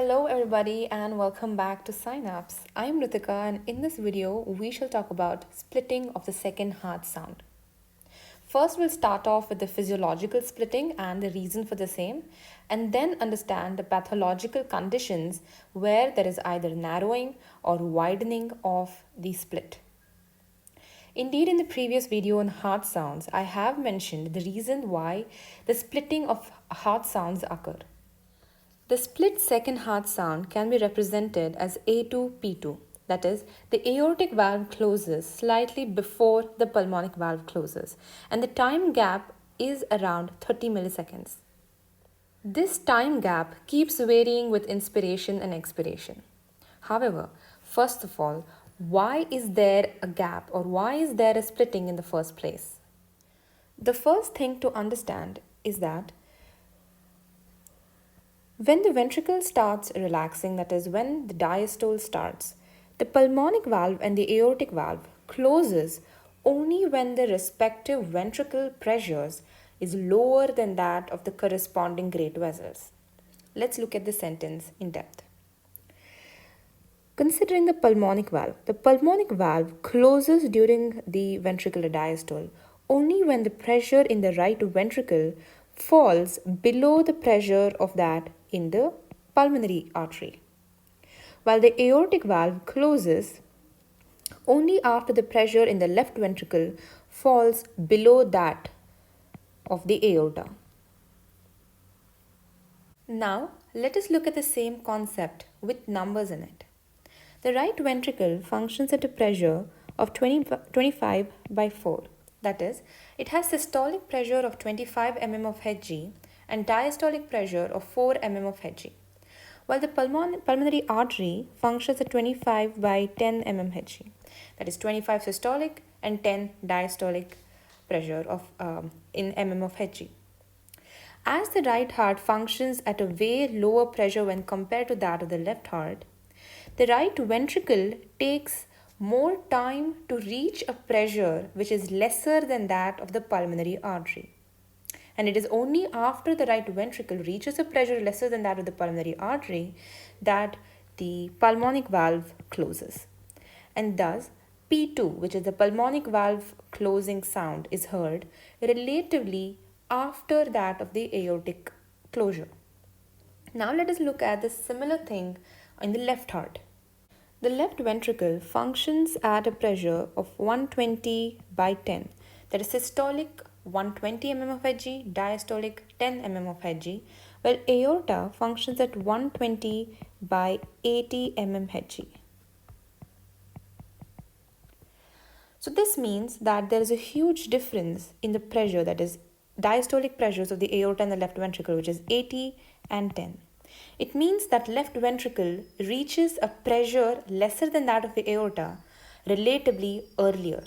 Hello everybody and welcome back to Synapse. I'm Ritika and in this video we shall talk about splitting of the second heart sound. First we'll start off with the physiological splitting and the reason for the same and then understand the pathological conditions where there is either narrowing or widening of the split. Indeed, in the previous video on heart sounds, I have mentioned the reason why the splitting of heart sounds occur. The split second heart sound can be represented as A2P2, that is, the aortic valve closes slightly before the pulmonic valve closes, and the time gap is around 30 milliseconds. This time gap keeps varying with inspiration and expiration. However, first of all, why is there a gap or why is there a splitting in the first place? The first thing to understand is that when the ventricle starts relaxing, that is, when the diastole starts, the pulmonic valve and the aortic valve closes only when the respective ventricle pressures is lower than that of the corresponding great vessels. Let's look at the sentence in depth. Considering the pulmonic valve closes during the ventricular diastole only when the pressure in the right ventricle falls below the pressure of that in the pulmonary artery, while the aortic valve closes only after the pressure in the left ventricle falls below that of the aorta. Now, let us look at the same concept with numbers in it. The right ventricle functions at a pressure of 25 by 4. That is, it has systolic pressure of 25 mm of Hg and diastolic pressure of 4 mm of Hg, while the pulmonary artery functions at 25 by 10 mm Hg. That is 25 systolic and 10 diastolic pressure in mm of Hg. As the right heart functions at a way lower pressure when compared to that of the left heart, the right ventricle takes more time to reach a pressure which is lesser than that of the pulmonary artery. And it is only after the right ventricle reaches a pressure lesser than that of the pulmonary artery that the pulmonic valve closes. And thus, P2, which is the pulmonic valve closing sound, is heard relatively after that of the aortic closure. Now let us look at the similar thing in the left heart. The left ventricle functions at a pressure of 120 by 10, that is systolic 120 mm of Hg, diastolic 10 mm of Hg, while aorta functions at 120 by 80 mm Hg. So this means that there is a huge difference in the pressure, that is diastolic pressures of the aorta and the left ventricle, which is 80 and 10. It means that left ventricle reaches a pressure lesser than that of the aorta relatively earlier,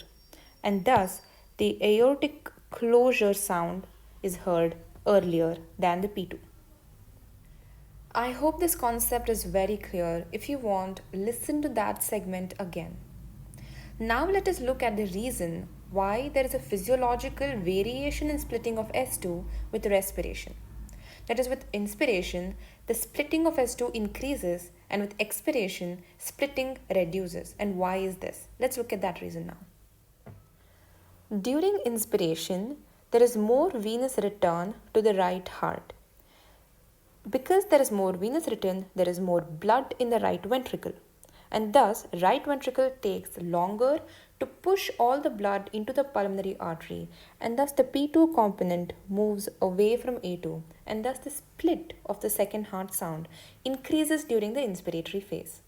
and thus the aortic closure sound is heard earlier than the P2. I hope this concept is very clear. If you want, listen to that segment again. Now let us look at the reason why there is a physiological variation in splitting of S2 with respiration. That is, with inspiration, the splitting of S2 increases, and with expiration, splitting reduces. And why is this? Let's look at that reason now. During inspiration, there is more venous return to the right heart. Because there is more venous return, there is more blood in the right ventricle. And thus, right ventricle takes longer to push all the blood into the pulmonary artery, and thus the P2 component moves away from A2, and thus the split of the second heart sound increases during the inspiratory phase.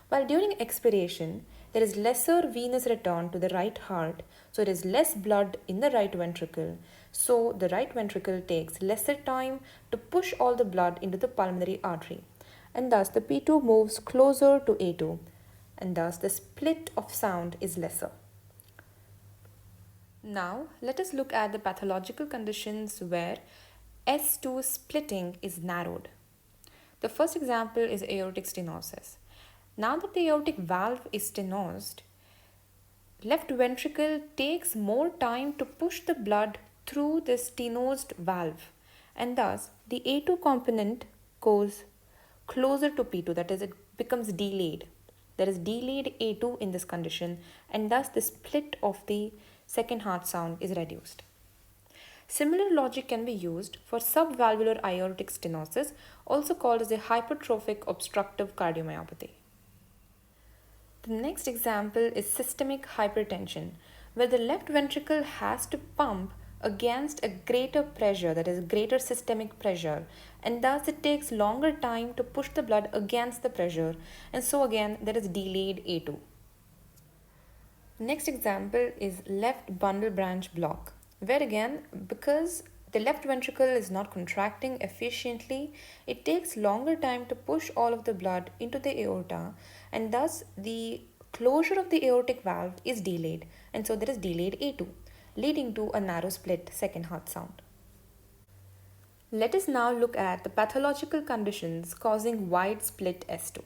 While during expiration, there is lesser venous return to the right heart, so there is less blood in the right ventricle, so the right ventricle takes lesser time to push all the blood into the pulmonary artery, and thus the P2 moves closer to A2, and thus the split of sound is lesser. Now let us look at the pathological conditions where S2 splitting is narrowed. The first example is aortic stenosis. Now that the aortic valve is stenosed, left ventricle takes more time to push the blood through the stenosed valve, and thus the A2 component goes closer to P2, that is, it becomes delayed. There is delayed A2 in this condition, and thus the split of the second heart sound is reduced. Similar logic can be used for subvalvular aortic stenosis, also called as a hypertrophic obstructive cardiomyopathy. The next example is systemic hypertension, where the left ventricle has to pump against a greater pressure, that is, greater systemic pressure, and thus it takes longer time to push the blood against the pressure, and so again there is delayed A2. Next example is left bundle branch block, where again, because the left ventricle is not contracting efficiently, it takes longer time to push all of the blood into the aorta, and thus the closure of the aortic valve is delayed, and so there is delayed A2, leading to a narrow split second heart sound. Let us now look at the pathological conditions causing wide split S2.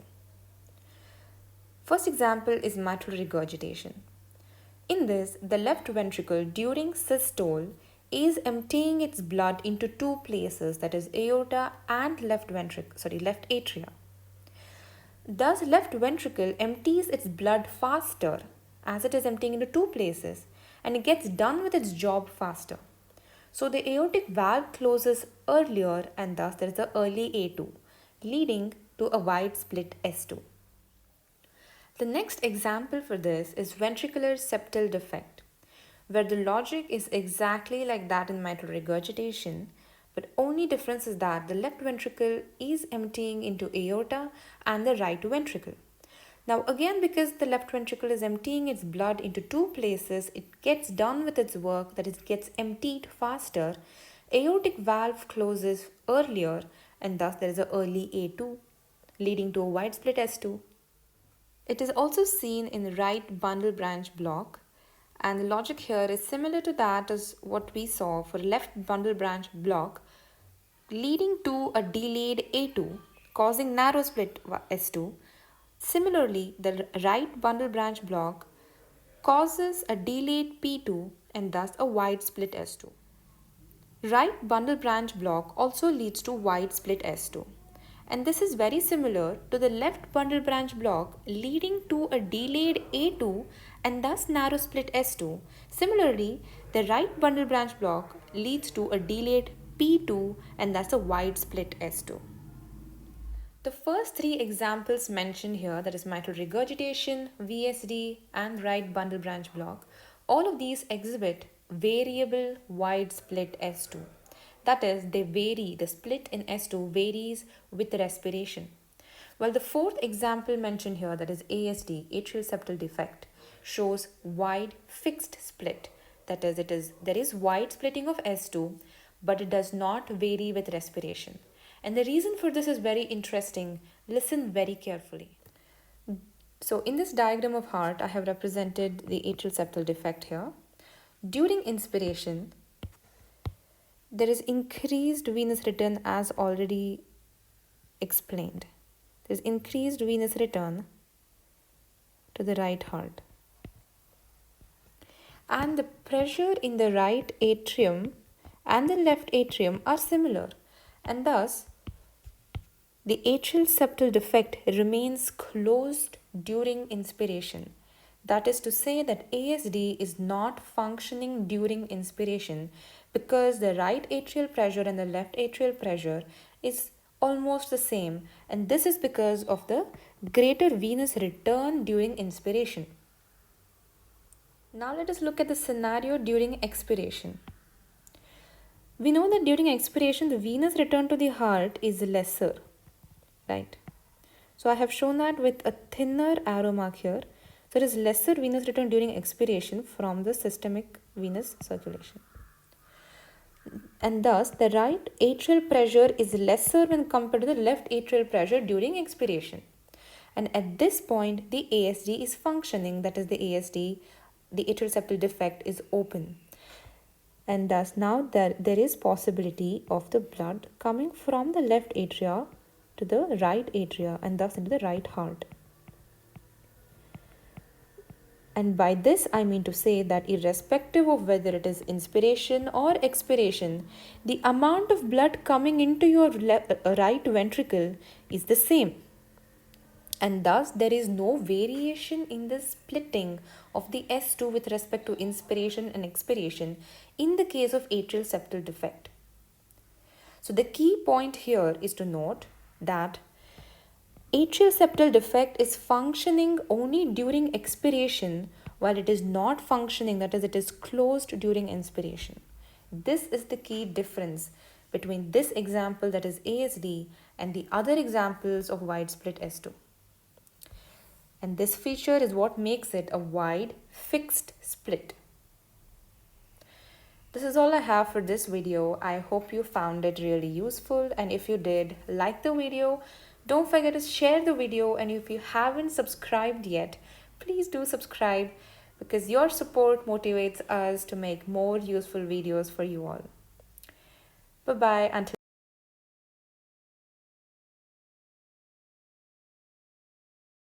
First example is mitral regurgitation. In this, the left ventricle during systole is emptying its blood into two places, that is aorta and left atria. Thus, left ventricle empties its blood faster as it is emptying into two places, and it gets done with its job faster. So the aortic valve closes earlier, and thus there is an early A2, leading to a wide split S2. The next example for this is ventricular septal defect, where the logic is exactly like that in mitral regurgitation, but only difference is that the left ventricle is emptying into aorta and the right ventricle. Now again, because the left ventricle is emptying its blood into two places, it gets done with its work, that it gets emptied faster. Aortic valve closes earlier, and thus there is an early A2, leading to a wide split S2. It is also seen in right bundle branch block, and the logic here is similar to that as what we saw for left bundle branch block, leading to a delayed A2, causing narrow split S2. Similarly, the right bundle branch block causes a delayed P2 and thus a wide split S2. Right bundle branch block also leads to wide split S2. And this is very similar to the left bundle branch block, leading to a delayed A2 and thus narrow split S2. Similarly, the right bundle branch block leads to a delayed P2 and thus a wide split S2. The first three examples mentioned here, that is mitral regurgitation, VSD and right bundle branch block, all of these exhibit variable wide split S2. That is, they vary, the split in S2 varies with respiration. While the fourth example mentioned here, that is ASD, atrial septal defect, shows wide fixed split. That is, there is wide splitting of S2, but it does not vary with respiration. And the reason for this is very interesting. Listen very carefully. So in this diagram of heart, I have represented the atrial septal defect here. During inspiration, there is increased venous return as already explained. There is increased venous return to the right heart. And the pressure in the right atrium and the left atrium are similar. And thus, the atrial septal defect remains closed during inspiration. That is to say that ASD is not functioning during inspiration because the right atrial pressure and the left atrial pressure is almost the same, and this is because of the greater venous return during inspiration. Now let us look at the scenario during expiration. We know that during expiration the venous return to the heart is lesser, right? So I have shown that with a thinner arrow mark here. So there is lesser venous return during expiration from the systemic venous circulation. And thus the right atrial pressure is lesser when compared to the left atrial pressure during expiration. And at this point the ASD is functioning, that is the ASD, the atrial septal defect is open. And thus now there is possibility of the blood coming from the left atria to the right atria and thus into the right heart. And by this, I mean to say that irrespective of whether it is inspiration or expiration, the amount of blood coming into your right ventricle is the same. And thus, there is no variation in the splitting of the S2 with respect to inspiration and expiration in the case of atrial septal defect. So, the key point here is to note that atrial septal defect is functioning only during expiration while it is not functioning, that is, it is closed during inspiration. This is the key difference between this example, that is ASD, and the other examples of wide split S2. And this feature is what makes it a wide fixed split. This is all I have for this video. I hope you found it really useful, and if you did, like the video. Don't forget to share the video, and if you haven't subscribed yet, please do subscribe because your support motivates us to make more useful videos for you all. Bye-bye until